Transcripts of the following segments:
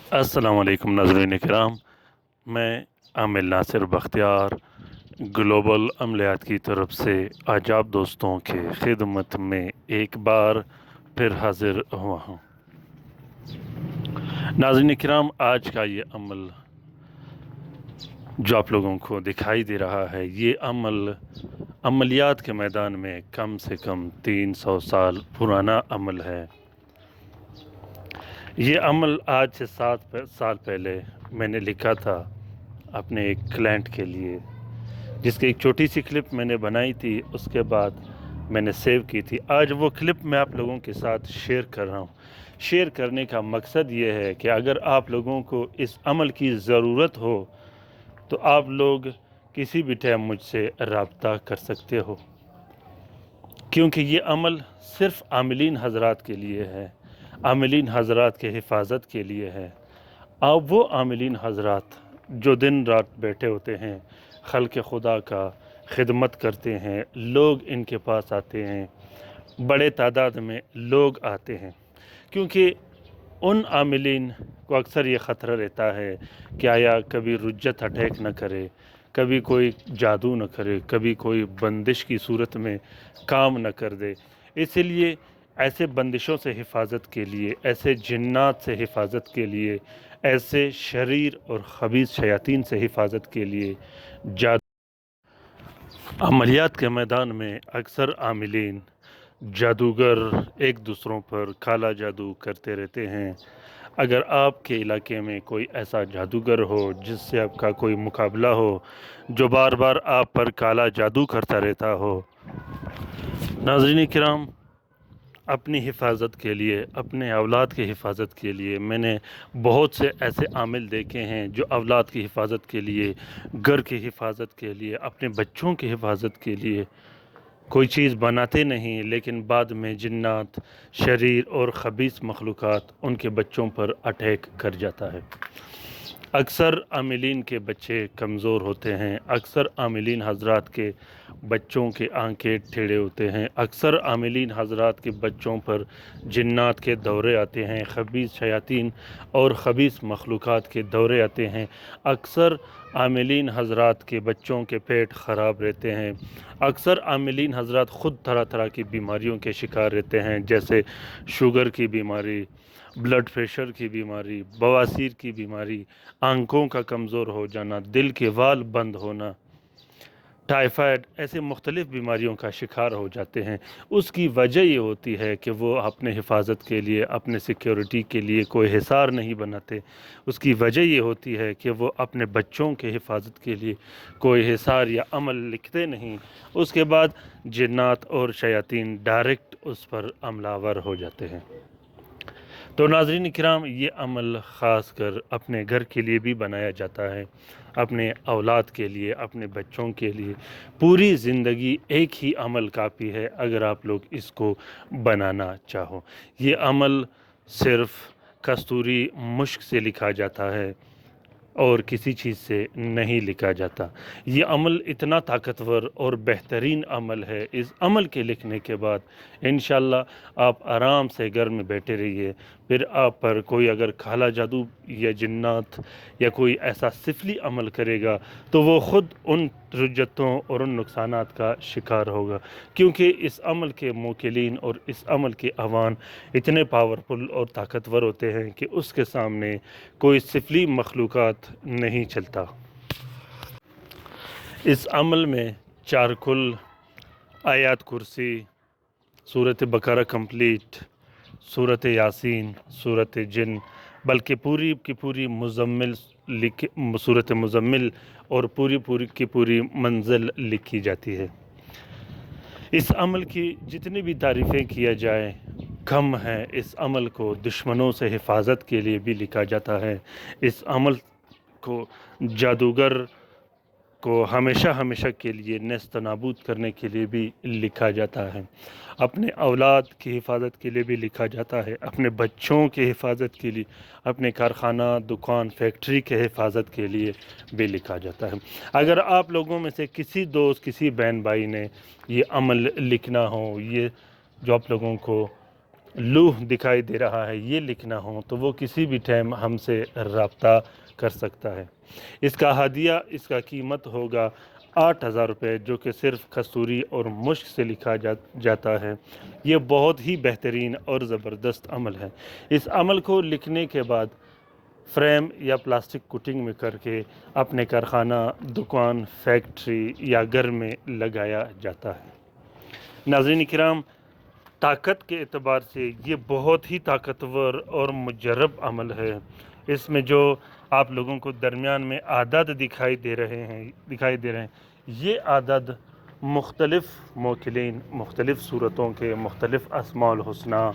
अस्सलामुअलैकुम नाज़रीन किराम, मैं आमिर नासिर बख्तियार ग्लोबल अमलियात की तरफ से आज आप दोस्तों के खिदमत में एक बार फिर हाजिर हुआ हूँ। नाज़रीन किराम, आज का ये अमल जो आप लोगों को दिखाई दे रहा है, ये अमल अमलियात के मैदान में कम से कम 300 साल पुराना अमल है। ये अमल आज से 7 साल पहले मैंने लिखा था अपने एक क्लाइंट के लिए, जिसकी एक छोटी सी क्लिप मैंने बनाई थी, उसके बाद मैंने सेव की थी। आज वो क्लिप मैं आप लोगों के साथ शेयर कर रहा हूँ। शेयर करने का मकसद ये है कि अगर आप लोगों को इस अमल की ज़रूरत हो तो आप लोग किसी भी टाइम मुझसे रब्ता कर सकते हो, क्योंकि ये अमल सिर्फ़ आमिलीन हज़रात के लिए है, आमिलीन हज़रात के हिफाजत के लिए है। अब वो आमिलीन हज़रात जो दिन रात बैठे होते हैं, खल्क़ खुदा का खिदमत करते हैं, लोग इनके पास आते हैं, बड़े तादाद में लोग आते हैं, क्योंकि उन आमिलीन को अक्सर ये ख़तरा रहता है कि आया कभी रुज्जत अटैक न करे, कभी कोई जादू न करे, कभी कोई बंदिश की सूरत में काम न कर दे। इसलिए ऐसे बंदिशों से हिफाजत के लिए, ऐसे जिन्नात से हिफाजत के लिए, ऐसे शरीर और खबीस शयातीन से हिफाजत के लिए अमलियात के मैदान में अक्सर आमिलीन जादूगर एक दूसरों पर काला जादू करते रहते हैं। अगर आपके इलाके में कोई ऐसा जादूगर हो जिससे आपका कोई मुकाबला हो, जो बार बार आप पर काला जादू करता रहता हो, नाज़रीन किराम, अपनी हिफाजत के लिए, अपने औलाद की हिफाजत के लिए मैंने बहुत से ऐसे आमिल देखे हैं जो औलाद की हिफाजत के लिए, घर की हिफाजत के लिए, अपने बच्चों की हिफाजत के लिए कोई चीज़ बनाते नहीं, लेकिन बाद में जिन्नात, शरीर और ख़बीस मखलूक़ात उनके बच्चों पर अटैक कर जाता है। अक्सर आमिलीन के बच्चे कमज़ोर होते हैं, अक्सर आमिलीन हज़रात के बच्चों के आंखें टेढ़े होते हैं, अक्सर आमिलीन हज़रात के बच्चों पर जिन्नात के दौरे आते हैं, ख़बीस शयातीन और ख़बीस मखलूक़ात के दौरे आते हैं। अक्सर आमिलीन हज़रात के बच्चों के पेट ख़राब रहते हैं, अक्सर आमिलीन हज़रात ख़ुद तरह तरह की बीमारियों के शिकार रहते हैं, जैसे शुगर की बीमारी, ब्लड प्रेशर की बीमारी, बवासीर की बीमारी, आंखों का कमज़ोर हो जाना, दिल के वाल बंद होना, टाइफाइड, ऐसे मुख्तलिफ़ बीमारियों का शिकार हो जाते हैं। उसकी वजह ये होती है कि वो अपने हिफाजत के लिए, अपने सिक्योरिटी के लिए कोई हिसार नहीं बनाते। उसकी वजह ये होती है कि वो अपने बच्चों के हिफाजत के लिए कोई हिसार या अमल लिखते नहीं। उसके बाद जिन्नात और शयातीन डायरेक्ट उस पर हमलावर हो जाते हैं। तो नाज़रीन किराम, ये अमल ख़ास कर अपने घर के लिए भी बनाया जाता है, अपने औलाद के लिए, अपने बच्चों के लिए। पूरी ज़िंदगी एक ही अमल काफ़ी है अगर आप लोग इसको बनाना चाहो। ये अमल सिर्फ़ कस्तूरी मुश्क से लिखा जाता है और किसी चीज़ से नहीं लिखा जाता। ये अमल इतना ताकतवर और बेहतरीन अमल है, इस अमल के लिखने के बाद इंशाअल्लाह आप आराम से घर में बैठे रहिए। फिर आप पर कोई अगर काला जादू या जिन्नात या कोई ऐसा सिफली अमल करेगा तो वो ख़ुद उन रुज्जतों और उन नुकसानात का शिकार होगा, क्योंकि इस अमल के मोकिलीन और इस अमल के अवान इतने पावरफुल और ताकतवर होते हैं कि उसके सामने कोई सिफली मखलूक़ात नहीं चलता। इस अमल में 4 कुल, आयात कुर्सी, सूरत बकरा कंप्लीट, सूरत यासीन, सूरत जिन, बल्कि पूरी की पूरी मुज़म्मिल सूरत मुज़म्मिल और पूरी की पूरी मंजिल लिखी जाती है। इस अमल की जितनी भी तारीफ़ें किया जाए कम है। इस अमल को दुश्मनों से हिफाजत के लिए भी लिखा जाता है। इस अमल को जादूगर को हमेशा के लिए नेस्त नाबूद करने के लिए भी लिखा जाता है। अपने औलाद की हिफाजत के लिए भी लिखा जाता है, अपने बच्चों की हिफाजत के लिए, अपने कारखाना, दुकान, फैक्ट्री के हिफाजत के लिए भी लिखा जाता है। अगर आप लोगों में से किसी दोस्त, किसी बहन भाई ने ये अमल लिखना हो, ये जो आप लोगों को लूह दिखाई दे रहा है ये लिखना हो तो वो किसी भी टाइम हमसे रब्ता कर सकता है। इसका हदिया, इसका कीमत होगा 8,000 रुपये, जो कि सिर्फ़ कस्तूरी और मुश्क से लिखा जाता है। ये बहुत ही बेहतरीन और ज़बरदस्त अमल है। इस अमल को लिखने के बाद फ्रेम या प्लास्टिक कोटिंग में करके अपने कारखाना, दुकान, फैक्ट्री या घर में लगाया जाता है। नाज़रीन किराम, ताकत के एतबार से ये बहुत ही ताकतवर और मुजर्रब अमल है। इसमें जो आप लोगों को दरमियान में आदद दिखाई दे रहे हैं, ये आदद मुख्तलिफ़ मोकिलीन, मुख्तलिफ़ सूरतों के, मुख्तलिफ़ अस्माउल हुस्ना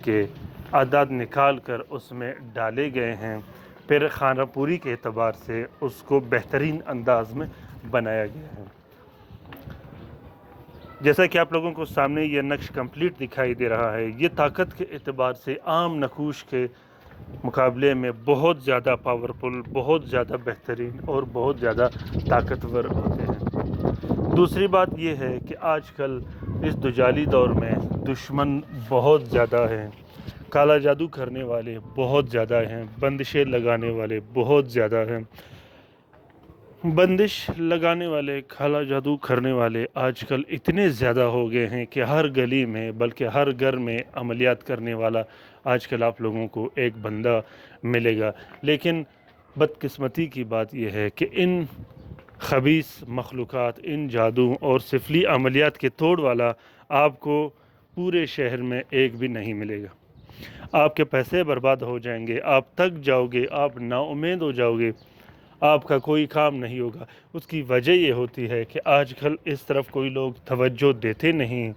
के आदद निकाल कर उसमें डाले गए हैं। फिर खानापूरी के एतबार से उसको बेहतरीन अंदाज में बनाया गया है। जैसा कि आप लोगों को सामने ये नक्श कंप्लीट दिखाई दे रहा है, ये ताकत के एतबार से आम नकूश के मुकाबले में बहुत ज़्यादा पावरफुल, बहुत ज़्यादा बेहतरीन और बहुत ज़्यादा ताकतवर होते हैं। दूसरी बात ये है कि आजकल इस दुजाली दौर में दुश्मन बहुत ज़्यादा हैं, काला जादू करने वाले बहुत ज़्यादा हैं, बंदिशें लगाने वाले बहुत ज़्यादा हैं। बंदिश लगाने वाले, काला जादू करने वाले आजकल इतने ज़्यादा हो गए हैं कि हर गली में, बल्कि हर घर में अमलियात करने वाला आजकल आप लोगों को एक बंदा मिलेगा। लेकिन बदकिस्मती की बात यह है कि इन खबीस मखलूक़ात, इन जादू और सिफली अमलियात के तोड़ वाला आपको पूरे शहर में एक भी नहीं मिलेगा। आपके पैसे बर्बाद हो जाएंगे, आप थक जाओगे, आप नाउम्मीद हो जाओगे, आपका कोई काम नहीं होगा। उसकी वजह ये होती है कि आजकल इस तरफ कोई लोग तवज्जो देते नहीं,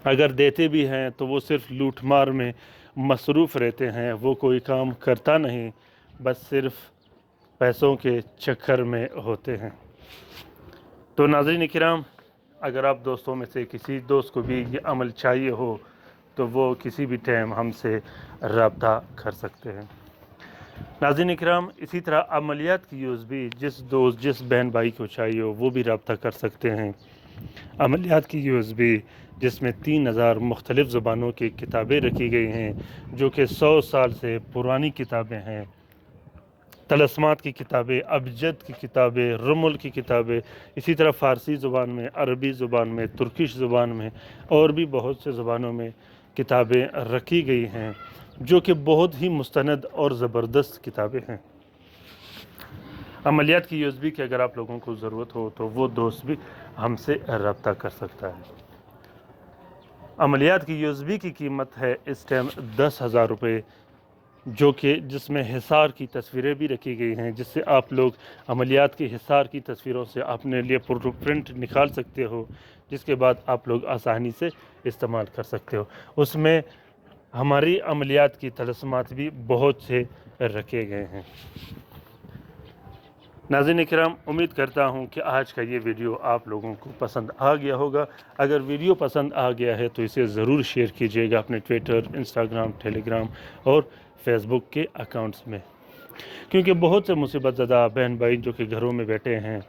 अगर देते भी हैं तो वो सिर्फ़ लूट मार में मसरूफ़ रहते हैं, वो कोई काम करता नहीं, बस सिर्फ़ पैसों के चक्कर में होते हैं। तो नाज़रीन किराम, अगर आप दोस्तों में से किसी दोस्त को भी ये अमल चाहिए हो तो वो किसी भी टाइम हमसे रब्ता कर सकते हैं। नाज़रीन किराम, इसी तरह अमलियात की यूज़ भी जिस दोस्त, जिस बहन भाई को चाहिए हो वो भी रब्ता कर सकते हैं। अमलियात की यूज़ भी जिसमें 3,000 मुख्तलिफ़ ज़ुबानों की किताबें रखी गई हैं, जो कि 100 साल से पुरानी किताबें हैं। तलस्मात की किताबें, अबजद की किताबें, रुमुल की किताबें, इसी तरह फ़ारसी ज़ुबान में, अरबी ज़ुबान में, तुर्किश ज़ुबान में और भी बहुत से ज़ुबानों में किताबें रखी गई हैं, जो कि बहुत ही मुस्तनद और ज़बरदस्त किताबें हैं। अमलियात की यूज़ भी कि अगर आप लोगों को ज़रूरत हो तो वो दोस्त भी हमसे रब्ता कर सकता है। अमलियात की यूज़ भी की कीमत है इस टाइम 10,000 रुपये, जो कि जिसमें हिसार की तस्वीरें भी रखी गई हैं, जिससे आप लोग अमलियात की हिसार की तस्वीरों से अपने लिए प्रिंट निकाल सकते हो, जिसके बाद आप लोग आसानी से इस्तेमाल कर सकते हो। उसमें हमारी अमलियात की तलस्मात भी बहुत से रखे गए हैं। नाज़रीन किराम, उम्मीद करता हूँ कि आज का ये वीडियो आप लोगों को पसंद आ गया होगा। अगर वीडियो पसंद आ गया है तो इसे ज़रूर शेयर कीजिएगा अपने ट्विटर, इंस्टाग्राम, टेलीग्राम और फेसबुक के अकाउंट्स में, क्योंकि बहुत से मुसीबत ज़दा बहन भाई जो कि घरों में बैठे हैं,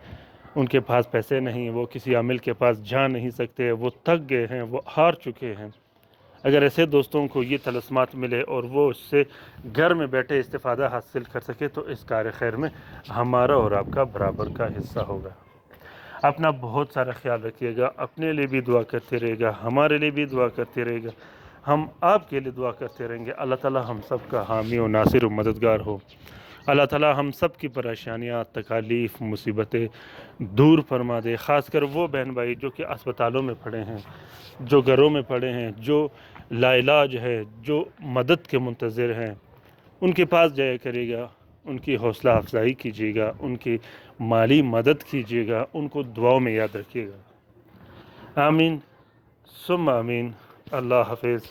उनके पास पैसे नहीं, वो किसी आमिल के पास जा नहीं सकते, वो थक गए हैं, वो हार चुके हैं। अगर ऐसे दोस्तों को ये तलस्मात मिले और वो उससे घर में बैठे इस्तिफ़ादा हासिल कर सके तो इस कार खैर में हमारा और आपका बराबर का हिस्सा होगा। अपना बहुत सारा ख्याल रखिएगा, अपने लिए भी दुआ करते रहेगा, हमारे लिए भी दुआ करते रहेगा, हम आपके लिए दुआ करते रहेंगे। अल्लाह ताला हम सब का हामी और नासिर और मददगार हो। अल्लाह ताला हम सब की परेशानियाँ, तकालीफ़, मुसीबतें दूर फरमा दे। ख़ासकर वो बहन भाई जो कि अस्पतालों में पड़े हैं, जो घरों में पड़े हैं, जो लाइलाज है, जो मदद के मुंतज़िर हैं, उनके पास जाया करिएगा, उनकी हौसला अफजाई कीजिएगा, उनकी माली मदद कीजिएगा, उनको दुआओं में याद रखिएगा। आमीन सुम्मा आमीन। अल्लाह हाफ़िज़।